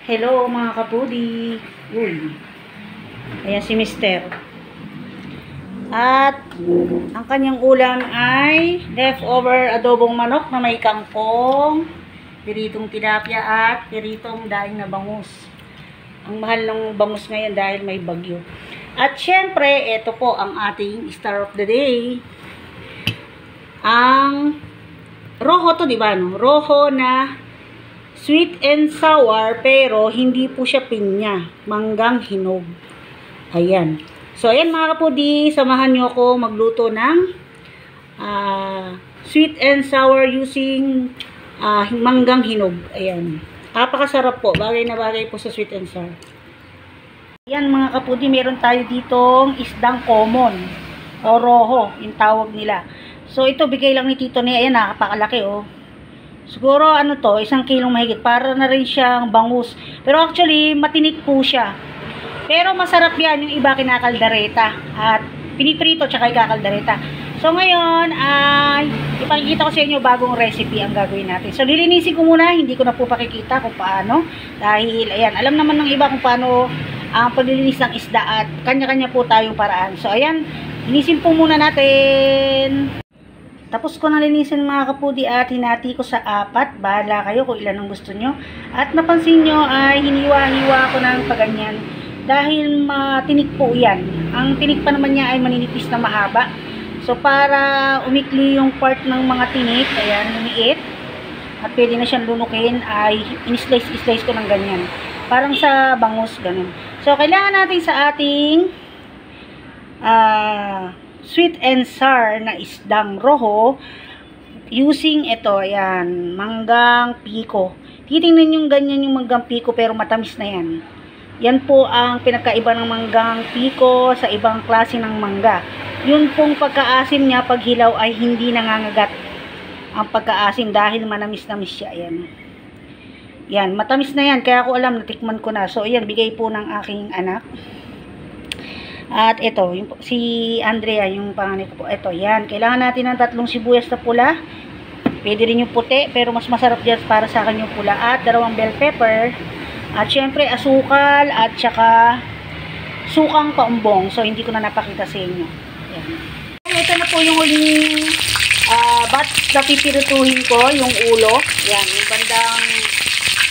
Hello mga kabudi. Uy. Ayan si Mister. At ang kanyang ulam ay leftover adobong manok na may kangkong, piritong tilapia at piritong daing na bangus. Ang mahal ng bangus ngayon dahil may bagyo. At syempre, ito po ang ating star of the day. Ang roho to, di ba? No? Roho na sweet and sour, pero hindi po siya pinya. Manggang hinog. Ayan. So, ayan mga kapudi, samahan nyo ako magluto ng sweet and sour using manggang hinog. Ayan. Napakasarap po. Bagay na bagay po sa sweet and sour. Ayan mga kapudi, meron tayo ditong isdang common o roho, yung tawag nila. So, ito bigay lang ni Tito niya. Ayan, nakapakalaki oh. Siguro ano to, 1 kilong mahigit. Para na rin siyang bangus. Pero actually, matinik po siya. Pero masarap yan, yung iba kinakaldareta. At piniprito tsaka ikakaldareta. So ngayon, ay ipakikita ko sa inyo bagong recipe ang gagawin natin. So lilinisin ko muna, hindi ko na po pakikita kung paano. Dahil, ayan, alam naman ng iba kung paano ang paglilinis ng isda at kanya-kanya po tayong paraan. So ayan, linisin po muna natin. Tapos ko na linisin mga kapudi at hinati ko sa 4. Bahala kayo kung ilan ang gusto nyo. At napansin nyo ay hiniwa-hiwa ko ng paganyan. Dahil matinik po yan. Ang tinik pa naman niya ay maninipis na mahaba. So para umikli yung part ng mga tinik, ayan, lumiit. At pwede na siyang lunukin ay in-slice ko ng ganyan. Parang sa bangus, ganun. So kailangan natin sa ating sweet and sour na isdang roho using ito, ayan, manggang piko. Titingnan yung ganyan yung manggang piko pero matamis na yan. Yan po ang pinagkaiba ng manggang piko sa ibang klase ng mangga. Yun pong pagkaasim niya pag hilaw ay hindi nangangagat ang pagkaasim dahil manamis-namis siya. Ayan. Yan, matamis na yan. Kaya ako alam, natikman ko na. So, ayan, bigay po ng aking anak. At ito, si Andrea, yung panganay ko po. Ito, yan. Kailangan natin ng 3 sibuyas na pula. Pwede rin yung puti, pero mas masarap dyan para sa akin yung pula. At 2 bell pepper. At syempre, asukal at saka sukang paumbong. So, hindi ko na napakita sa inyo. Yan. Ito na po yung huling batch na pipirituhin ko, yung ulo. Yan, yung bandang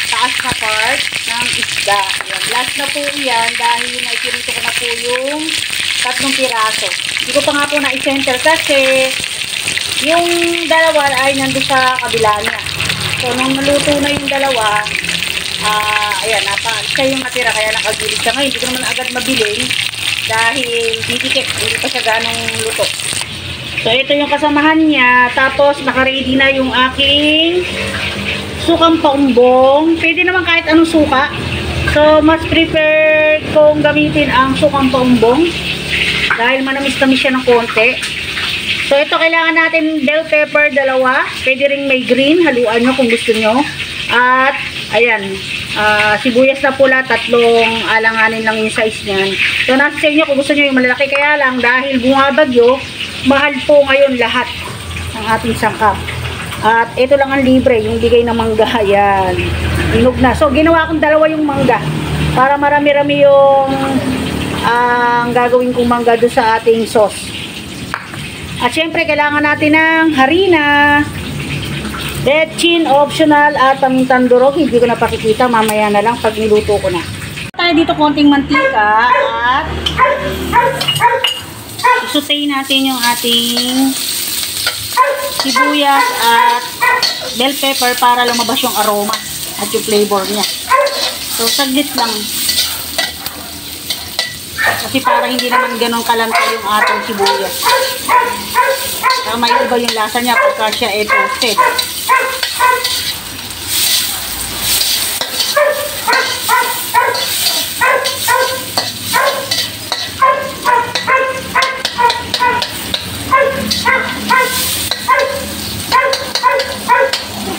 taas na part ng isda. Yan, last na po yan dahil naipirito ko na po yung 3 piraso. Hindi ko pa nga po na-center kasi yung dalawa ay nandun sa kabila niya. So, nung naluto na yung dalawa, ayan, siya yung natira kaya nakagilid siya. Ngayon, hindi ko naman agad mabiling dahil didikit, hindi pa siya ganong luto. So, ito yung kasamahan niya. Tapos, nakaready na yung aking sukang paumbong. Pwede naman kahit anong suka. So, mas prefer kong gamitin ang sukang paumbong dahil manamis-tamis siya ng konti. So, ito kailangan natin bell pepper 2. Pwede ring may green. Haluan nyo kung gusto nyo. At, ayan, sibuyas na pula, 3 alanganin lang yung size niyan. So, nasa sa inyo kung gusto nyo yung malalaki. Kaya lang, dahil bumabagyo, mahal po ngayon lahat ng ating sangkap. At ito lang ang libre, yung bigay ng mangga. Ayan, hinog na. So, ginawa kong 2 yung mangga para marami-rami yung ang gagawin kong mangga doon sa ating sauce. At syempre, kailangan natin ng harina, bechin, optional, at pamintan durog. Hindi ko na pakikita, mamaya na lang pag niluto ko na. Tayo dito konting mantika at isutay natin yung ating sibuyas at bell pepper para lumabas yung aroma at yung flavor niya. So, saglit lang. Kasi para hindi naman ganun kalanta yung ating sibuyas. Saka may iba yung lasa niya pagka siya toasted.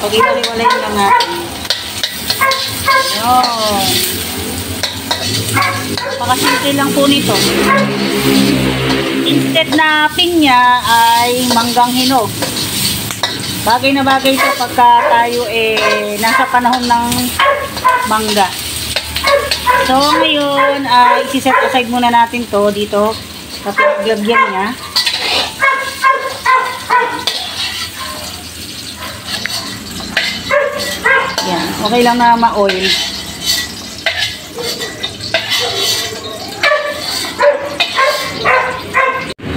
Pag-iwalay lang natin. Ayan. Pakasimple lang po nito. Instead na pinya ay manggang hinog. Bagay na bagay ito pagka tayo nasa panahon ng mangga. So, ngayon, isi-set aside muna natin to dito sa pinaglagyan niya. Yan. Okay lang na ma-oil.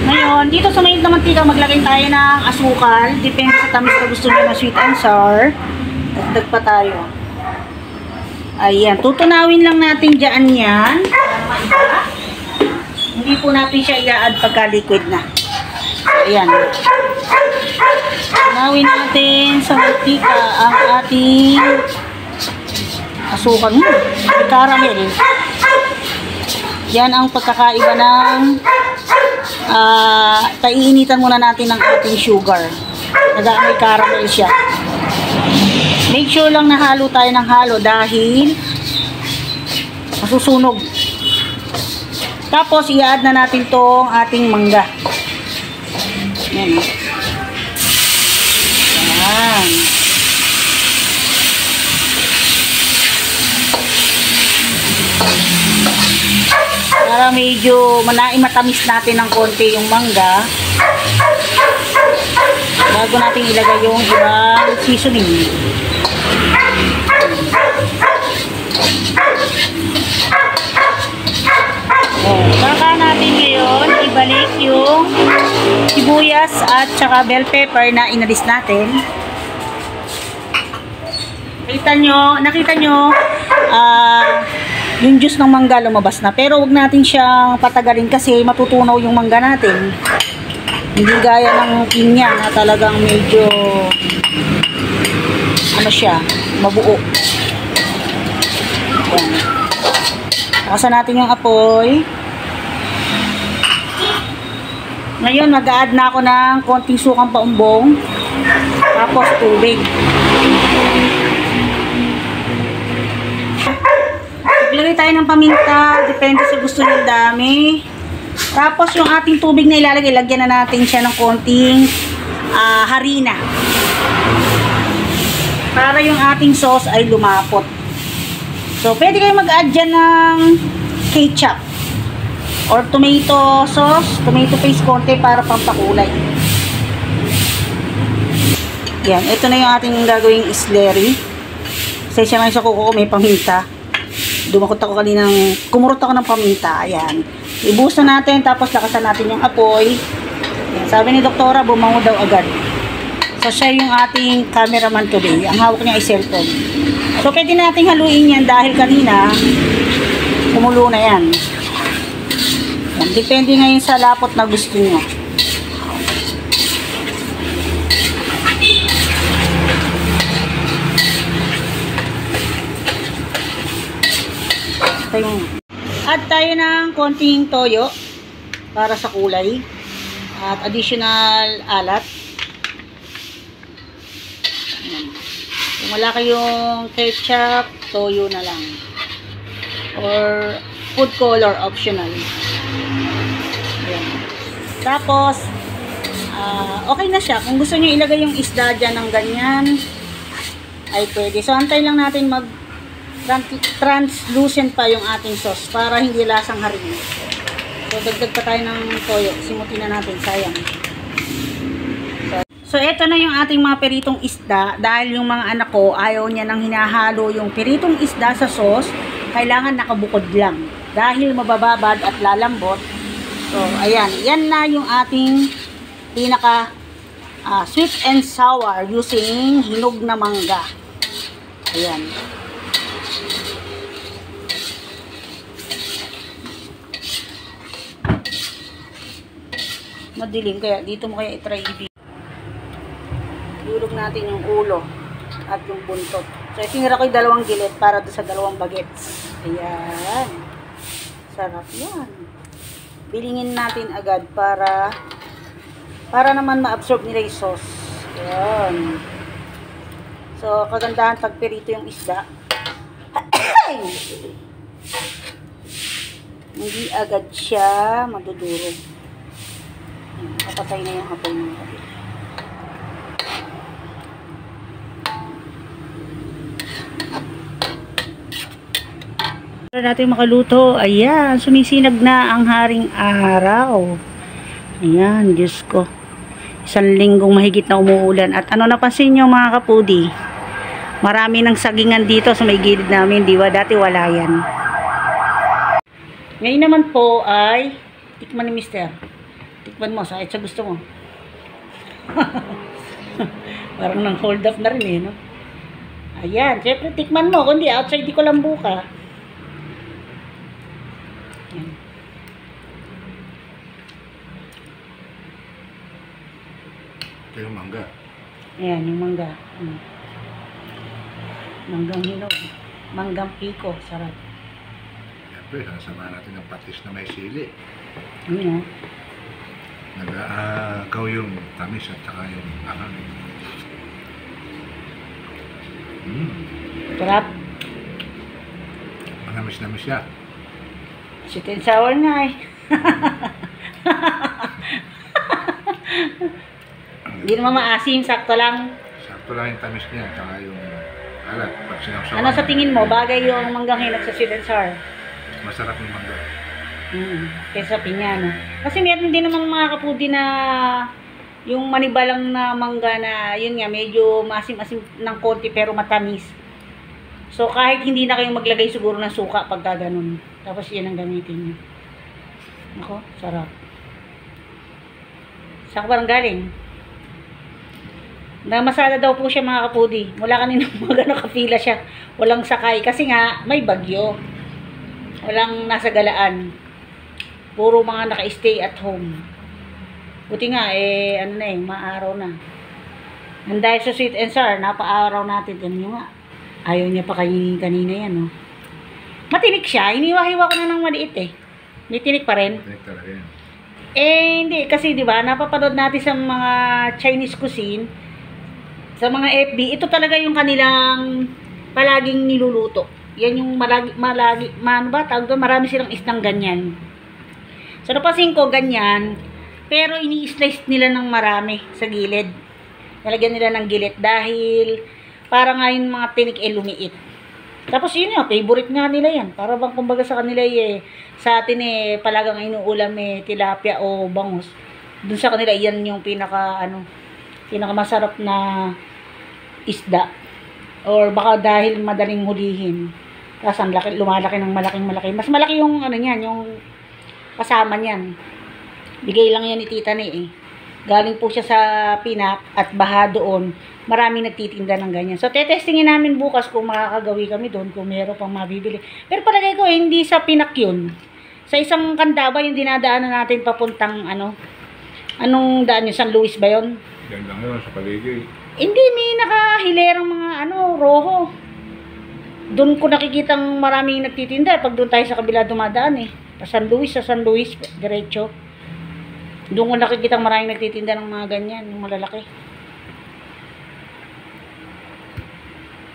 Ngayon, dito sa mainit na mantika, maglagay tayo ng asukal. Depende sa tamis na gusto nyo na sweet and sour. Dagdag pa tayo. Ayan. Tutunawin lang natin dyan yan. Hindi po natin siya i-add pagka liquid na. Ayan. Tunawin natin sa mantika ang ating asukal. Caramel. Yan ang pagkakaiba ng paiinitan muna natin ng ating sugar. Nag-aamoy caramel siya. Make sure lang na halo tayo ng halo dahil masusunog. Tapos i-add na natin tong ating mangga. Yan. Yan. Para medyo matamis natin ng konti yung mangga bago natin ilagay yung ibang seasoning. Saka natin ngayon ibalik yung sibuyas at saka bell pepper na inalis natin. Nakita nyo yung juice ng mangga lumabas na. Pero wag natin siyang patagalin kasi matutunaw yung mangga natin. Hindi gaya ng pinya na talagang medyo siya, mabuo. Yan. Takasan natin yung apoy. Ngayon, mag-a-add na ako ng konting sukang paumbong. Tapos tubig. Ilagay tayo ng paminta, depende sa gusto ng dami. Tapos yung ating tubig na ilalagay, lagyan na natin siya ng konting harina. Para yung ating sauce ay lumapot. So, pwede kayo mag-add dyan ng ketchup or tomato sauce, tomato paste konti para pampakulay. Yan, ito na yung ating gagawing slurry. Kasi siya ngayon sa kuko ko may paminta. Dumakot ako kaninang, kumurot ako ng paminta. Ayan. Ibusan natin, tapos lakasan natin yung apoy. Ayan. Sabi ni doktora, bumango daw agad. So, siya yung ating cameraman today. Ang hawak niya ay cellphone. So, pwede natin haluin yan dahil kanina, kumulo na yan. Ayan. Depende ngayon sa lapot na gusto nyo. Add tayo ng konting toyo para sa kulay at additional alat. Kung wala kayong ketchup, toyo na lang or food color optional. Ayan. Tapos okay na siya. Kung gusto niyo ilagay yung isda dyan ng ganyan ay pwede. So antay lang natin translucent pa yung ating sauce para hindi lasang harina. So dagdag pa tayo ng toyo. Simutin na natin, sayang. So eto na yung ating mga peritong isda. Dahil yung mga anak ko ayaw niya nang hinahalo yung peritong isda sa sauce, kailangan nakabukod lang dahil mabababad at lalambot. So ayan, yan na yung ating pinaka sweet and sour using hinog na mangga. Ayan. Madilim, kaya dito mo kaya i-try i-video. Dulog natin yung ulo at yung buntot. So, itinira ko yung dalawang gilid para doon sa dalawang bagets. Ayan. Sarap yan. Bilingin natin agad para naman ma-absorb nila yung sauce. Ayan. So, kagandahan pag perito yung isda. Hindi agad siya madudurog. Kapatay na yung apoy ng kabila. Para natin makaluto. Ayan, sumisinag na ang haring araw. Ayan, Diyos ko. Isang linggong mahigit na umuulan. At ano napansin nyo mga kapudi? Marami ng sagingan dito sa may gilid namin. Diba? Dati wala yan. Ngayon naman po ay tikman ni Mister. Tikman mo, sakit sa gusto mo. Parang nang hold up na rin eh, no? Ayan, syempre tikman mo. Kundi outside di ko lang buka. Ayan. Ito yung mangga. Ayan, yung mangga. Manggang hinog. Manggang piko. Sarap. Siyempre, sasama natin ng patis na may sili. Ayan, Nag-aagaw yung tamis at saka yung angang. sarap. Manamis-namis siya. Sweet and sour nga eh. Hindi naman maasim, sakto lang. Sakto lang yung tamis niya, saka yung alat. Pag sinawsawan. Ano sa tingin mo? Bagay yung manggang hinog sa sweet and sour? Masarap yung mangga. Kesa pinya, no? Kasi meron din naman mga kapudi na yung manibalang na mangga na, yun nga, medyo maasim-asim ng konti pero matamis. So, kahit hindi na kayo maglagay siguro ng suka pagka ganun. Tapos yan ang gamitin nyo. Ako, sarap. Saan ka parang galing? Namasada daw po siya mga kapudi. Mula kanina mga nakapila siya. Walang sakay. Kasi nga, may bagyo. Walang nasa galaan. Puro mga naka-stay at home. Buti nga, ano na maaraw na. And dahil sa sweet and sour, napaaraw natin. Ano nyo nga? Ayaw niya pa kainin kanina yan, no? Matinik siya. Hiniwa-hiwa ko na ng maliit eh. May tinik pa rin. Tinik talaga yan. Hindi. Kasi, di ba, napapanood natin sa mga Chinese cuisine, sa mga FB, ito talaga yung kanilang palaging niluluto. Yan yung marami silang isdang ganyan. So, napansin ko, ganyan. Pero, ini-slice nila ng marami sa gilid. Nalagyan nila ng gilid dahil para nga yung mga tinik lumiit. Tapos, yun yung favorite nga nila yan. Para bang kumbaga sa kanila sa atin palagang inuulam tilapia o bangus. Dun sa kanila, yan yung pinakamasarap na isda. Or baka dahil madaling hulihin. Tapos, ang laki, lumalaki ng malaking-malaki. Mas malaki yung niyan, yung kasama niyan. Bigay lang yan ni Tita ni Galing po siya sa Pinak at baha doon. Maraming nagtitinda ng ganyan. So, tetestingin namin bukas kung makakagawi kami doon, kung meron pang mabibili. Pero palagay ko, hindi sa Pinak yun. Sa isang kandaba, yung dinadaanan natin papuntang, anong daan yun? San Luis ba yun? Yan lang yun, sa paligid. Hindi, may nakahilerang mga, roho. Doon ko nakikitang maraming nagtitinda. Pag doon tayo sa kabila dumadaan sa San Luis, diretso. Doon ko nakikita maraming nagtitinda ng mga ganyan, yung malalaki.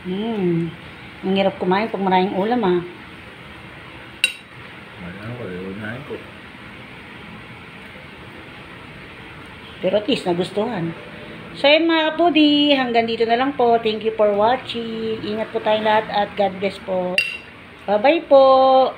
Ang hirap kumain pag maraming ulam Unahin ko. Pero at least nagustuhan. So yun mga kapudi, hanggang dito na lang po. Thank you for watching. Ingat po tayong lahat at God bless po. Bye bye po.